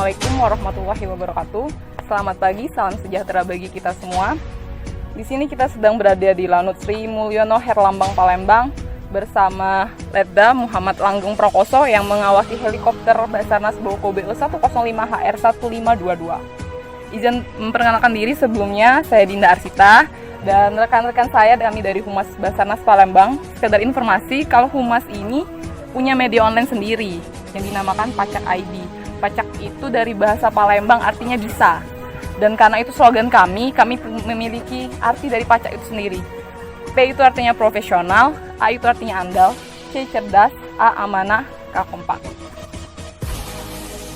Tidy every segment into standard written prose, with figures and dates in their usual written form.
Assalamualaikum warahmatullahi wabarakatuh. Selamat pagi, salam sejahtera bagi kita semua. Di sini kita sedang berada di Lanut Sri Mulyono Herlambang Palembang bersama Letda Muhammad Langgeng Prakoso yang mengawaki helikopter Basarnas Boko BO 105 HR 1522. Izin memperkenalkan diri sebelumnya, saya Dinda Arsita dan rekan-rekan saya kami dari Humas Basarnas Palembang. Sekedar informasi, kalau Humas ini punya media online sendiri yang dinamakan Pacak ID. Pacak itu dari bahasa Palembang artinya bisa. Dan karena itu slogan kami memiliki arti dari Pacak itu sendiri. P itu artinya profesional, A itu artinya andal, C cerdas, A amanah, K kompak.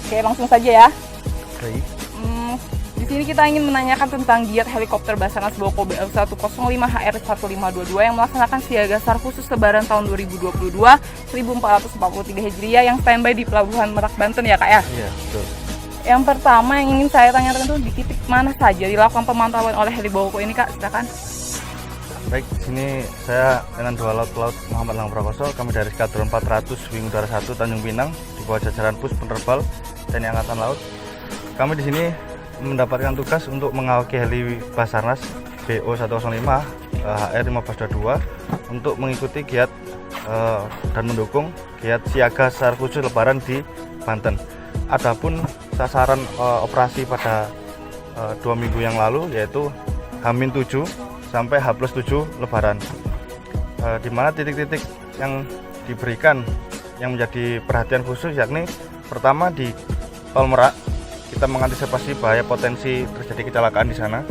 Oke, langsung saja ya. Baik. Di sini kita ingin menanyakan tentang giat helikopter Basarnas Boko BO 105 HR 1522 yang melaksanakan siaga SAR khusus Lebaran tahun 2022 1443 Hijriah yang standby di Pelabuhan Merak, Banten ya Kak ya? Iya, betul. Yang pertama yang ingin saya tanyakan itu di titik mana saja dilakukan pemantauan oleh heli Boko ini Kak? Silakan. Baik, di sini saya dengan dua laut Muhammad Langgeng Prakoso, kami dari Skadron 400 Wing Udara 1 Tanjung Pinang di bawah jajaran Pus Penerbal TNI Angkatan Laut. Kami di sini mendapatkan tugas untuk mengawaki heli Basarnas BO 105 HR 1522 untuk mengikuti giat dan mendukung giat siaga SAR khusus Lebaran di Banten. Adapun sasaran operasi pada 2 minggu yang lalu yaitu H-7 sampai H+7 Lebaran, di mana titik-titik yang diberikan yang menjadi perhatian khusus yakni pertama di Tol Merak. Kita mengantisipasi bahaya potensi terjadi kecelakaan di sana.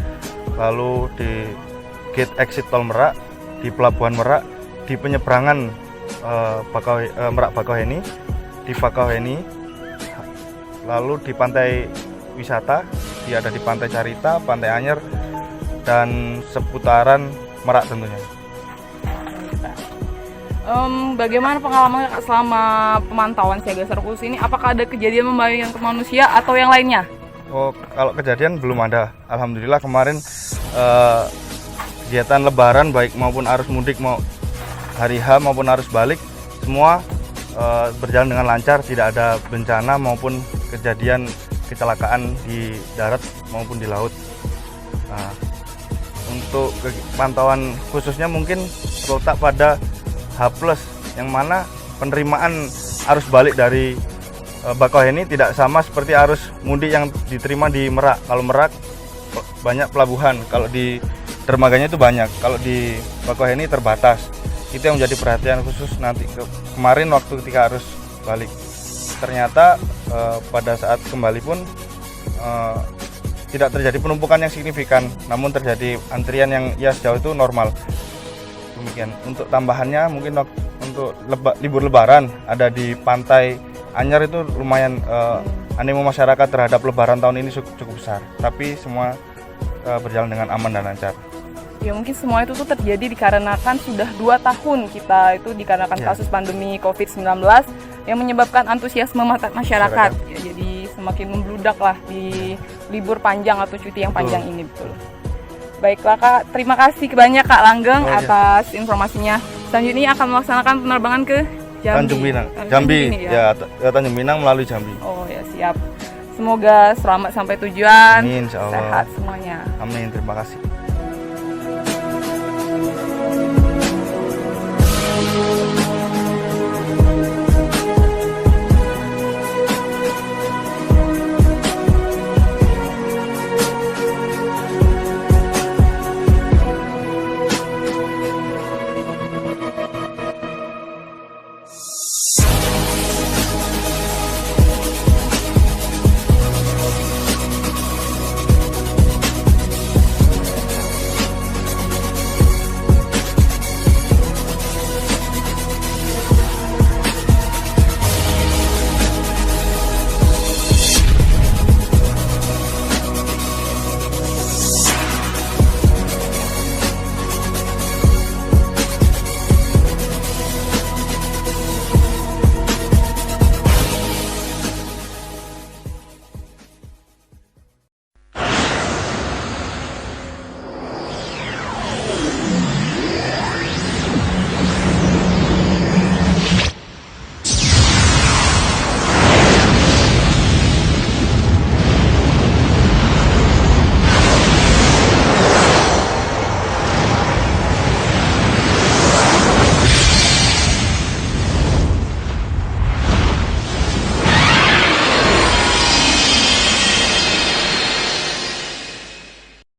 Lalu di gate exit Tol Merak, di Pelabuhan Merak, di penyeberangan Merak Bakauheni, di Bakauheni, lalu di pantai wisata, ada di Pantai Carita, Pantai Anyer, dan seputaran Merak tentunya. Bagaimana pengalaman selama pemantauan siaga SAR khusus ini? Apakah ada kejadian membahayakan ke manusia atau yang lainnya? Oh, kalau kejadian belum ada. Alhamdulillah kemarin kegiatan Lebaran baik maupun arus mudik mau hari H maupun arus balik semua berjalan dengan lancar, tidak ada bencana maupun kejadian kecelakaan di darat maupun di laut. Nah, untuk pantauan khususnya mungkin terletak pada H+, yang mana penerimaan arus balik dari Bakauheni tidak sama seperti arus mudik yang diterima di Merak. Kalau Merak banyak pelabuhan, kalau di dermaganya itu banyak, kalau di Bakauheni terbatas. Itu yang menjadi perhatian khusus nanti kemarin waktu ketika arus balik. Ternyata pada saat kembali pun tidak terjadi penumpukan yang signifikan, namun terjadi antrian yang ya sejauh itu normal. Demikian. Untuk tambahannya mungkin untuk libur Lebaran ada di Pantai Anyer itu lumayan animo masyarakat terhadap Lebaran tahun ini cukup besar, tapi semua berjalan dengan aman dan lancar. Ya mungkin semua itu tuh terjadi dikarenakan sudah 2 tahun kita itu dikarenakan kasus pandemi COVID-19 yang menyebabkan antusiasme masyarakat. Ya, jadi semakin membludak lah di libur panjang atau cuti yang panjang ini betul. Baiklah Kak, terima kasih banyak Kak Langgeng atas informasinya. Selanjutnya akan melaksanakan penerbangan ke Jambi. Tanjung Pinang, Jambi, ya Tanjung Pinang melalui Jambi. Oh ya siap. Semoga selamat sampai tujuan. Amin, insyaallah. Sehat semuanya. Amin, terima kasih.